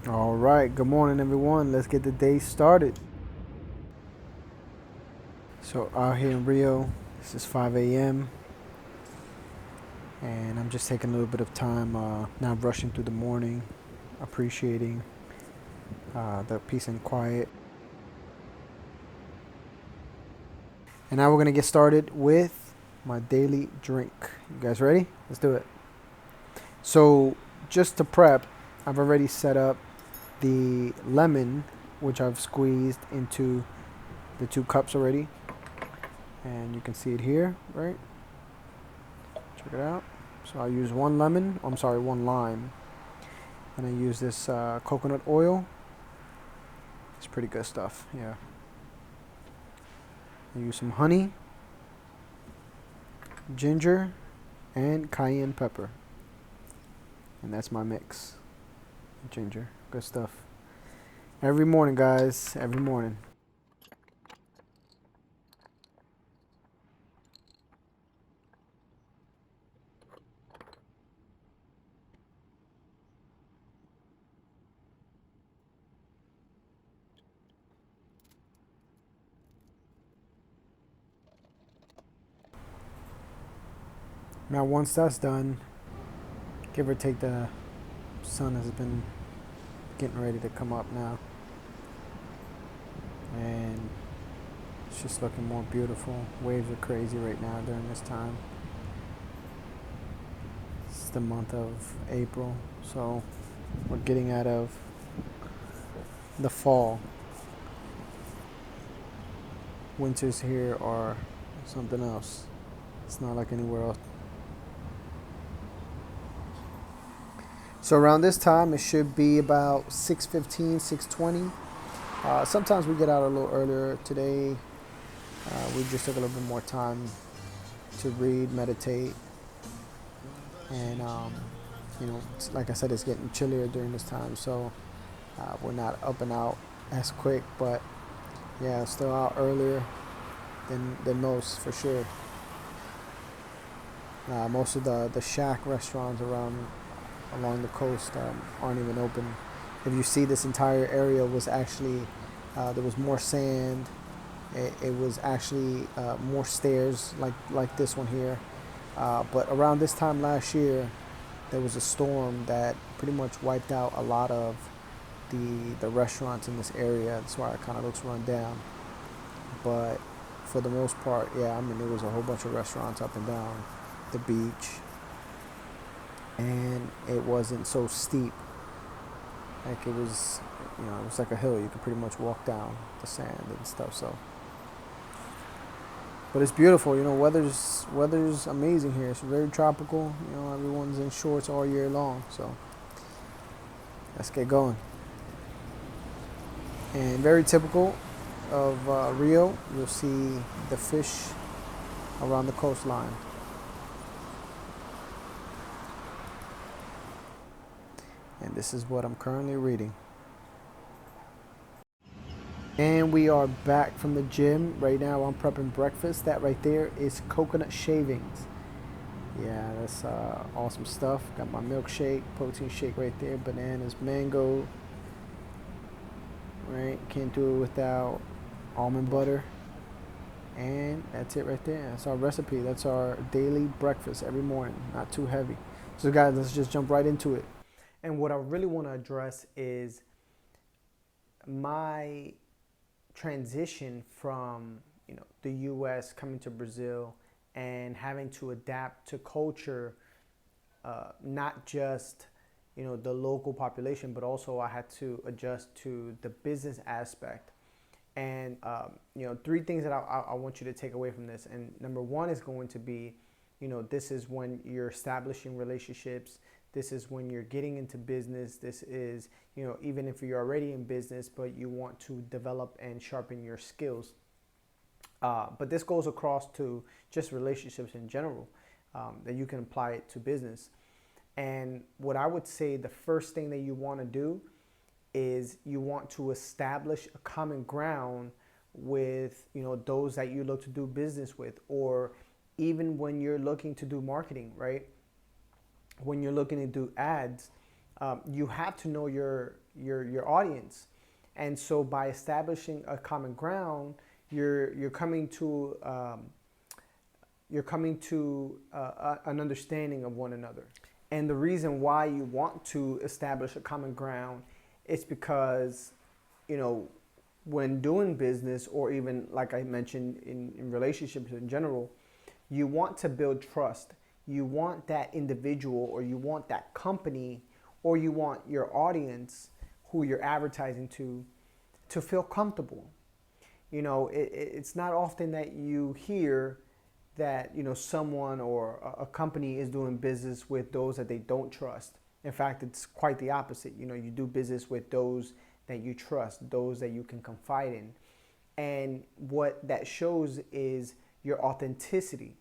All right, good morning, everyone. Let's get the day started. So, out here in Rio, this is 5 a.m., and I'm just taking a little bit of time, not rushing through the morning, appreciating the peace and quiet. And now we're going to get started with my daily drink. You guys ready? Let's do it. So, just to prep, I've already set up the lemon, which I've squeezed into the 2 cups already. And you can see it here, right? Check it out. So I use one lime, and I use this coconut oil. It's pretty good stuff. Yeah. I use some honey, ginger, and cayenne pepper, and that's my mix. Ginger, good stuff. Every morning, guys. Every morning. Now, once that's done, give or take, the sun has been getting ready to come up now, and it's just looking more beautiful. Waves are crazy right now during this time. It's the month of April, so we're getting out of the fall. Winters here are something else. It's not like anywhere else. So around this time, it should be about 6:15, 6:20. Sometimes we get out a little earlier. Today, we just took a little bit more time to read, meditate, and like I said, it's getting chillier during this time, so we're not up and out as quick. But yeah, still out earlier than most for sure. Most of the shack restaurants along the coast aren't even open. If you see, this entire area was actually there was more sand. It was actually more stairs like this one here. But around this time last year, there was a storm that pretty much wiped out a lot of the restaurants in this area. That's why it kind of looks run down. But for the most part, yeah, I mean, there was a whole bunch of restaurants up and down the beach, and it wasn't so steep. Like it was, it was like a hill. You could pretty much walk down the sand and stuff. So, but it's beautiful. Weather's amazing here. It's very tropical. Everyone's in shorts all year long. So let's get going. And very typical of Rio, you'll see the fish around the coastline. And this is what I'm currently reading. And we are back from the gym. Right now I'm prepping breakfast. That right there is coconut shavings. Yeah, that's awesome stuff. Got my milkshake, protein shake right there, bananas, mango. Right, can't do it without almond butter. And that's it right there. That's our recipe. That's our daily breakfast every morning. Not too heavy. So guys, let's just jump right into it. And what I really want to address is my transition from the U.S. coming to Brazil and having to adapt to culture, not just the local population, but also I had to adjust to the business aspect. And 3 things that I want you to take away from this. And number one is going to be, this is when you're establishing relationships. This is when you're getting into business. This is, even if you're already in business, but you want to develop and sharpen your skills. But this goes across to just relationships in general, that you can apply it to business. And what I would say, the first thing that you want to do is you want to establish a common ground with those that you look to do business with, or even when you're looking to do marketing, right? When you're looking to do ads, you have to know your audience. And so by establishing a common ground, you're coming to an understanding of one another. And the reason why you want to establish a common ground is because, you know, when doing business, or even like I mentioned in relationships in general, you want to build trust. You want that individual, or you want that company, or you want your audience who you're advertising to feel comfortable. You know, it's not often that you hear that, you know, someone or a company is doing business with those that they don't trust. In fact, it's quite the opposite. You know, you do business with those that you trust, those that you can confide in. And what that shows is your authenticity.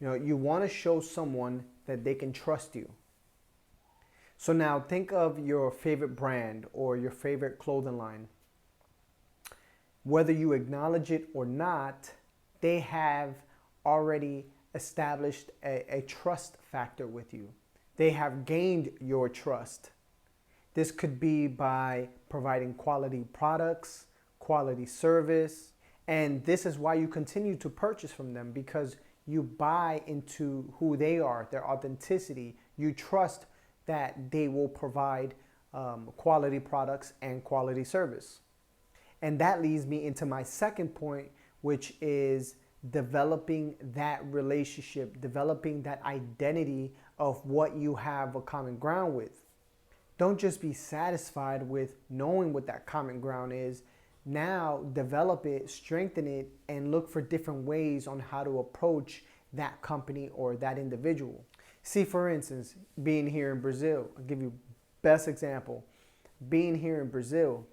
You know, you want to show someone that they can trust you. So now think of your favorite brand or your favorite clothing line. Whether you acknowledge it or not, they have already established a trust factor with you. They have gained your trust. This could be by providing quality products, quality service, and this is why you continue to purchase from them, because you buy into who they are, their authenticity. You trust that they will provide quality products and quality service. And that leads me into my second point, which is developing that relationship, developing that identity of what you have a common ground with. Don't just be satisfied with knowing what that common ground is. Now develop it, strengthen it, and look for different ways on how to approach that company or that individual. See, for instance, being here in Brazil, I'll give you best example. Being here in Brazil,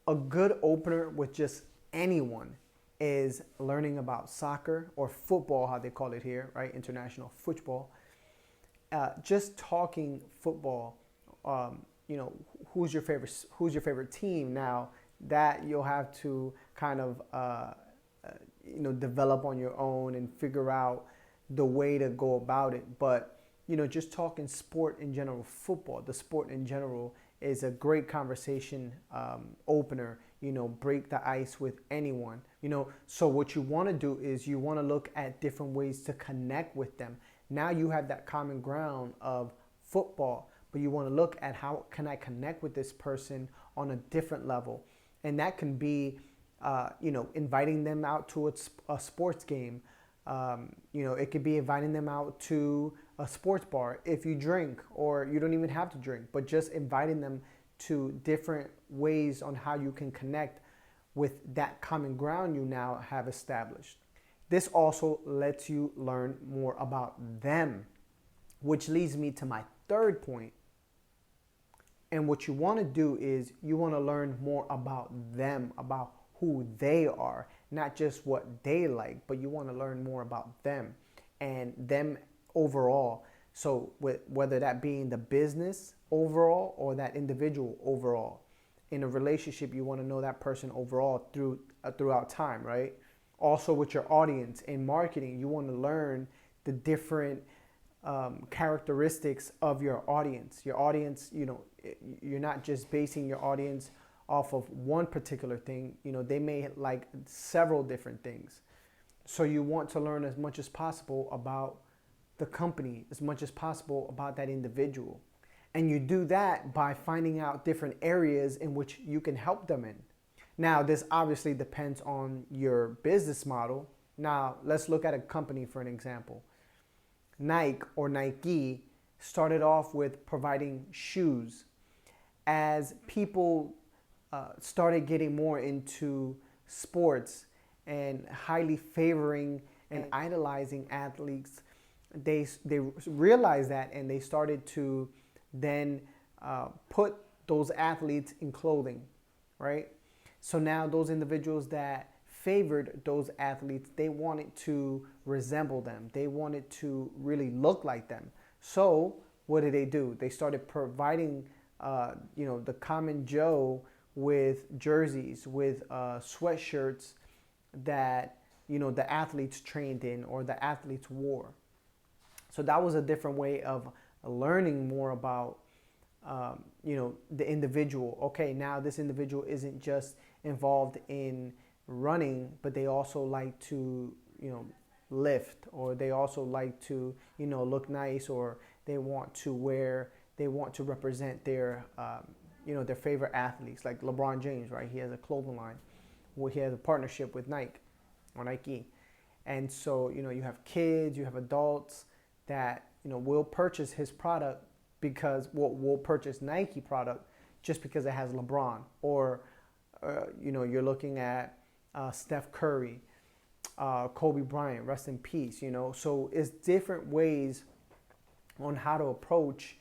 a good opener with just anyone is learning about soccer or football, how they call it here, right? International football. Just talking football. You know, who's your favorite team? Now that you'll have to kind of you know, develop on your own and figure out the way to go about it. But you know, just talking sport in general, football, the sport in general, is a great conversation opener. You know, break the ice with anyone. You know, so what you want to do is you want to look at different ways to connect with them. Now you have that common ground of football, but you want to look at how can I connect with this person on a different level. And that can be, you know, inviting them out to a sports game. You know, it could be inviting them out to a sports bar if you drink, or you don't even have to drink, but just inviting them to different ways on how you can connect with that common ground you now have established. This also lets you learn more about them, which leads me to my third point. And what you want to do is you want to learn more about them, about who they are, not just what they like, but you want to learn more about them and them overall. So whether that being the business overall or that individual overall. In a relationship, you want to know that person overall throughout time, right? Also with your audience in marketing, you want to learn the different characteristics of your audience. Your audience, you know, you're not just basing your audience off of one particular thing. You know, they may like several different things. So you want to learn as much as possible about the company, as much as possible about that individual. And you do that by finding out different areas in which you can help them in. Now, this obviously depends on your business model. Now, let's look at a company for an example. Nike started off with providing shoes. As people started getting more into sports and highly favoring and idolizing athletes, they realized that, and they started to then put those athletes in clothing, right? So now those individuals that favored those athletes, they wanted to resemble them. They wanted to really look like them. So what did they do? They started providing, you know, the common Joe with jerseys, with sweatshirts that, you know, the athletes trained in or the athletes wore. So that was a different way of learning more about the individual. Okay, now this individual isn't just involved in running, but they also like to lift, or they also like to look nice, or they want to represent their their favorite athletes, like LeBron James, right? He has a clothing line where he has a partnership with Nike. And so you have kids, you have adults that will purchase his product because will purchase Nike product just because it has LeBron, or you're looking at Steph Curry, Kobe Bryant, rest in peace. So it's different ways on how to approach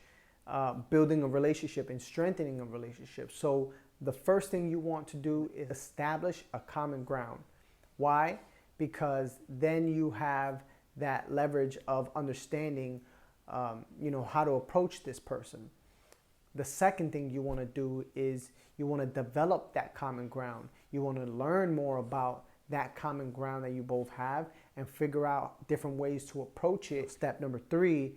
building a relationship and strengthening a relationship. So the first thing you want to do is establish a common ground. Why? Because then you have that leverage of understanding how to approach this person. The second thing you want to do is you want to develop that common ground. You want to learn more about that common ground that you both have and figure out different ways to approach it. Step number 3,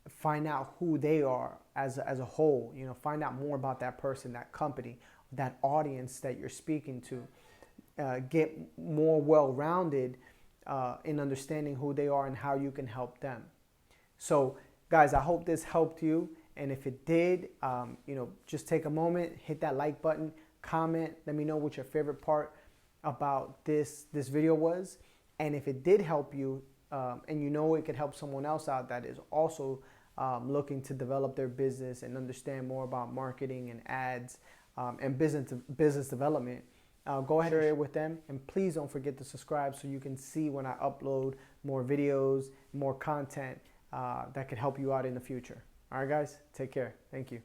find out who they are as a whole. Find out more about that person, that company, that audience that you're speaking to. Get more well-rounded in understanding who they are and how you can help them. So, guys, I hope this helped you. And if it did, just take a moment, hit that like button, comment, let me know what your favorite part about this video was. And if it did help you, and it could help someone else out that is also looking to develop their business and understand more about marketing and ads and business development, go ahead and share it with them. And please don't forget to subscribe so you can see when I upload more videos, more content that could help you out in the future. All right, guys, take care. Thank you.